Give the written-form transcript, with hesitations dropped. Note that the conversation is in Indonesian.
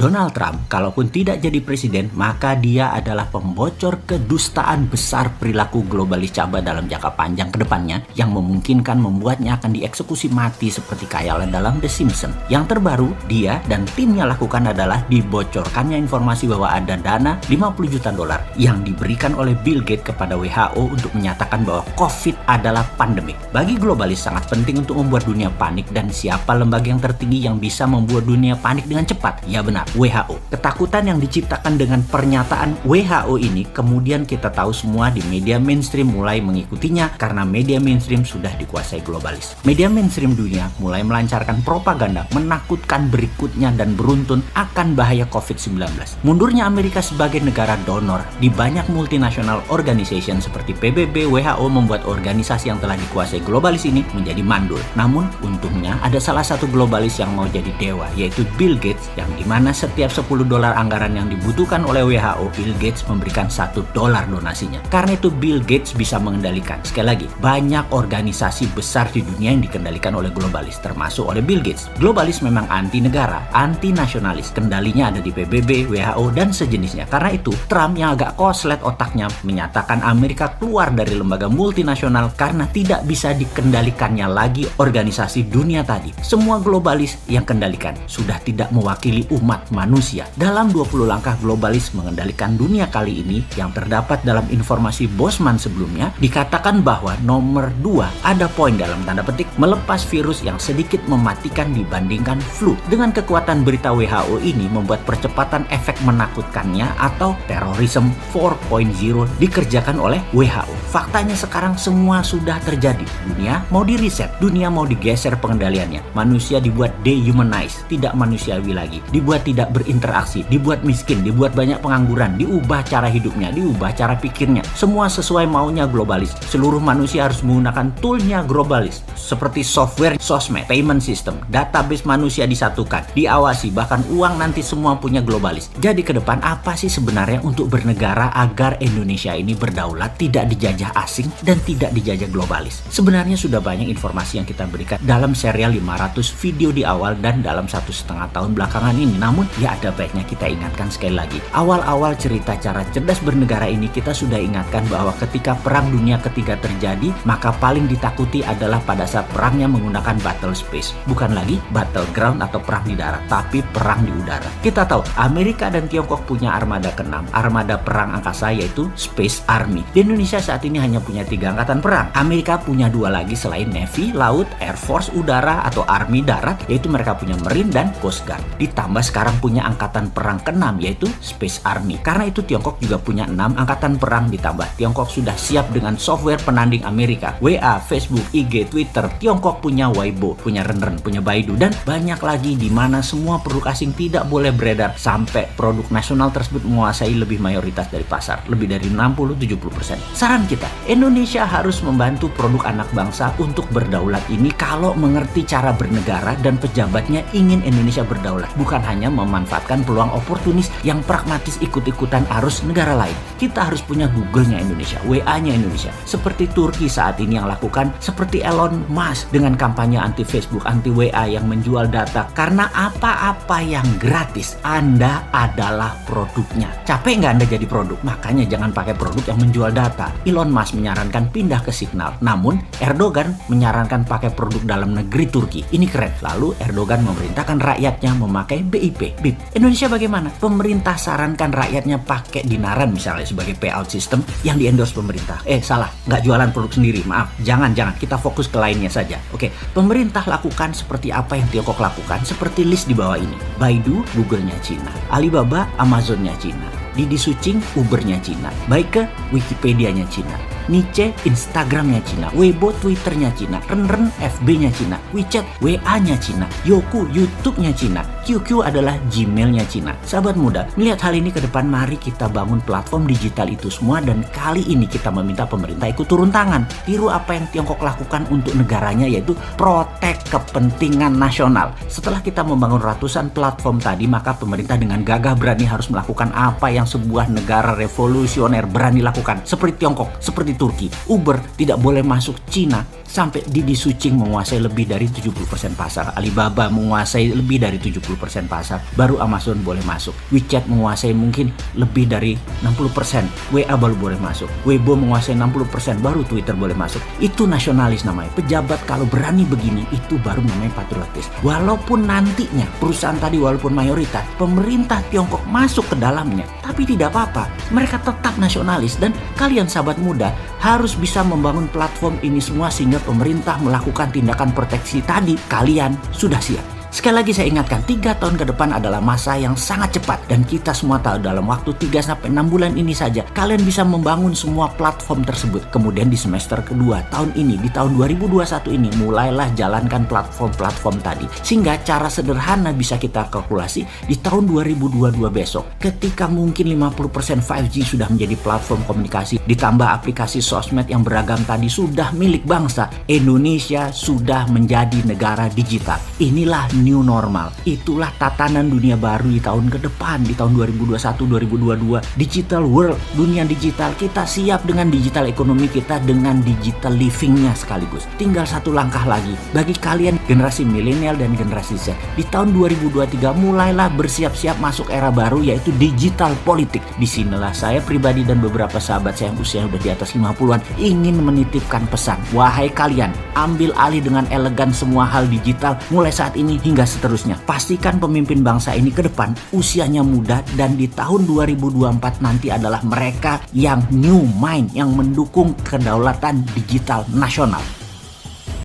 Donald Trump, kalaupun tidak jadi presiden, maka dia adalah pembocor kedustaan besar perilaku globalis cabai dalam jangka panjang ke depannya yang memungkinkan membuatnya akan dieksekusi mati seperti khayalan dalam The Simpsons. Yang terbaru, dia dan timnya lakukan adalah dibocorkannya informasi bahwa ada dana 50 juta dolar yang diberikan oleh Bill Gates kepada WHO untuk menyatakan bahwa COVID adalah pandemik. Bagi globalis sangat penting untuk membuat dunia panik, dan siapa lembaga yang tertinggi yang bisa membuat dunia panik dengan cepat? Ya benar, WHO. Ketakutan yang diciptakan dengan pernyataan WHO ini kemudian kita tahu semua di media mainstream mulai mengikutinya karena media mainstream sudah dikuasai globalis. Media mainstream dunia mulai melancarkan propaganda menakutkan berikutnya dan beruntun akan bahaya COVID-19. Mundurnya Amerika sebagai negara donor di banyak multinational organization seperti PBB, WHO membuat organisasi yang telah dikuasai globalis ini menjadi mandul. Namun untungnya ada salah satu globalis yang mau jadi dewa, yaitu Bill Gates, yang dimana setiap 10 dolar anggaran yang dibutuhkan oleh WHO, Bill Gates memberikan $1 donasinya. Karena itu Bill Gates bisa mengendalikan, sekali lagi, banyak organisasi besar di dunia yang dikendalikan oleh globalis, termasuk oleh Bill Gates. Globalis memang anti negara, anti nasionalis, kendalinya ada di PBB, WHO, dan sejenisnya. Karena itu Trump yang agak koslet otaknya menyatakan Amerika keluar dari lembaga multinasional karena tidak bisa dikendalikannya lagi organisasi dunia tadi. Semua globalis yang kendalikan sudah tidak mewakili umat manusia. Dalam 20 langkah globalis mengendalikan dunia kali ini yang terdapat dalam informasi Bosman sebelumnya, dikatakan bahwa nomor 2 ada poin dalam tanda petik melepas virus yang sedikit mematikan dibandingkan flu. Dengan kekuatan berita WHO ini membuat percepatan efek menakutkannya atau terorisme 4.0 dikerjakan oleh WHO. Faktanya sekarang semua sudah terjadi. Dunia mau di-reset, dunia mau digeser pengendaliannya. Manusia dibuat dehumanize, tidak manusiawi lagi, dibuat tidak berinteraksi, dibuat miskin, dibuat banyak pengangguran, diubah cara hidupnya, diubah cara pikirnya. Semua sesuai maunya globalis. Seluruh manusia harus menggunakan toolnya globalis, seperti software, sosmed, payment system, database manusia disatukan, diawasi, bahkan uang nanti semua punya globalis. Jadi ke depan apa sih sebenarnya untuk bernegara agar Indonesia ini berdaulat, tidak dijajah asing dan tidak dijajah globalis? Sebenarnya sudah banyak informasi yang kita berikan dalam serial 500 video di awal dan dalam 1,5 tahun belakangan ini. Namun ya ada baiknya kita ingatkan sekali lagi. Awal-awal cerita cara cerdas bernegara ini kita sudah ingatkan bahwa ketika Perang Dunia Ketiga terjadi, maka paling ditakuti adalah pada saat perangnya menggunakan battle space. Bukan lagi battleground atau perang di darat, tapi perang di udara. Kita tahu Amerika dan Tiongkok punya armada ke-6, armada perang angkasa, yaitu Space Army. Di Indonesia saat ini hanya punya 3 angkatan perang. Amerika punya 2 lagi selain Navy, Laut, Air Force, Udara atau Army Darat, yaitu mereka punya Marine dan Coast Guard. Ditambah sekarang punya angkatan perang ke-6 yaitu Space Army. Karena itu Tiongkok juga punya 6 angkatan perang, ditambah Tiongkok sudah siap dengan software penanding Amerika, WA, Facebook, IG, Twitter. Tiongkok punya Weibo, punya Renren, punya Baidu, dan banyak lagi di mana semua produk asing tidak boleh beredar sampai produk nasional tersebut menguasai lebih mayoritas dari pasar, lebih dari 60-70%. Saran kita, Indonesia harus membantu produk anak bangsa untuk berdaulat ini kalau mengerti cara bernegara dan pejabatnya ingin Indonesia berdaulat, bukan hanya memanfaatkan peluang oportunis yang pragmatis ikut-ikutan arus negara lain. Kita harus punya Google-nya Indonesia, WA-nya Indonesia, seperti Turki saat ini yang lakukan, seperti Elon Musk dengan kampanye anti Facebook, anti WA yang menjual data. Karena apa-apa yang gratis, Anda adalah produknya. Capek nggak Anda jadi produk? Makanya jangan pakai produk yang menjual data. Elon Musk menyarankan pindah ke Signal, namun Erdogan menyarankan pakai produk dalam negeri Turki. Ini keren. Lalu Erdogan memerintahkan rakyatnya memakai BIP. Indonesia bagaimana? Pemerintah sarankan rakyatnya pakai dinaran misalnya sebagai payout system yang di-endorse pemerintah. Salah, nggak jualan produk sendiri. Maaf, jangan. Kita fokus ke lainnya saja. Oke, pemerintah lakukan seperti apa yang Tiongkok lakukan, seperti list di bawah ini. Baidu, Google-nya Cina. Alibaba, Amazon-nya Cina. Didi Sucing, Uber-nya Cina. Baike, Wikipedia-nya Cina. Niche, Instagram-nya Cina. Weibo, Twitter-nya Cina. Renren, FB-nya Cina. WeChat, WA-nya Cina. Youku, YouTube-nya Cina. QQ adalah Gmail-nya Cina. Sahabat muda, melihat hal ini ke depan, mari kita bangun platform digital itu semua, dan kali ini kita meminta pemerintah ikut turun tangan. Tiru apa yang Tiongkok lakukan untuk negaranya, yaitu protek kepentingan nasional. Setelah kita membangun ratusan platform tadi, maka pemerintah dengan gagah berani harus melakukan apa yang sebuah negara revolusioner berani lakukan. Seperti Tiongkok, seperti Turki. Uber tidak boleh masuk Cina sampai Didi Sucing menguasai lebih dari 70% pasar, Alibaba menguasai lebih dari 70% pasar, baru Amazon boleh masuk. WeChat menguasai mungkin lebih dari 60%, WA baru boleh masuk. Weibo menguasai 60%, baru Twitter boleh masuk. Itu nasionalis namanya. Pejabat kalau berani begini, itu baru namanya patriotis. Walaupun nantinya perusahaan tadi walaupun mayoritas, pemerintah Tiongkok masuk ke dalamnya, tapi tidak apa-apa. Mereka tetap nasionalis, dan kalian sahabat muda harus bisa membangun platform ini semua sehingga pemerintah melakukan tindakan proteksi tadi. Kalian sudah siap. Sekali lagi saya ingatkan, 3 tahun ke depan adalah masa yang sangat cepat, dan kita semua tahu dalam waktu 3-6 bulan ini saja kalian bisa membangun semua platform tersebut. Kemudian di semester kedua tahun ini, di tahun 2021 ini, mulailah jalankan platform-platform tadi. Sehingga cara sederhana bisa kita kalkulasi di tahun 2022 besok, ketika mungkin 50% 5G sudah menjadi platform komunikasi, ditambah aplikasi sosmed yang beragam tadi sudah milik bangsa, Indonesia sudah menjadi negara digital. Inilah new normal. Itulah tatanan dunia baru di tahun ke depan, di tahun 2021-2022. Digital world, dunia digital. Kita siap dengan digital ekonomi kita, dengan digital livingnya sekaligus. Tinggal satu langkah lagi. Bagi kalian generasi milenial dan generasi Z, di tahun 2023 mulailah bersiap-siap masuk era baru, yaitu digital politik. Disinilah saya pribadi dan beberapa sahabat saya yang usia udah di atas 50-an ingin menitipkan pesan. Wahai kalian, ambil alih dengan elegan semua hal digital mulai saat ini hingga seterusnya. Pastikan pemimpin bangsa ini ke depan usianya muda, dan di tahun 2024 nanti adalah mereka yang new mind, yang mendukung kedaulatan digital nasional.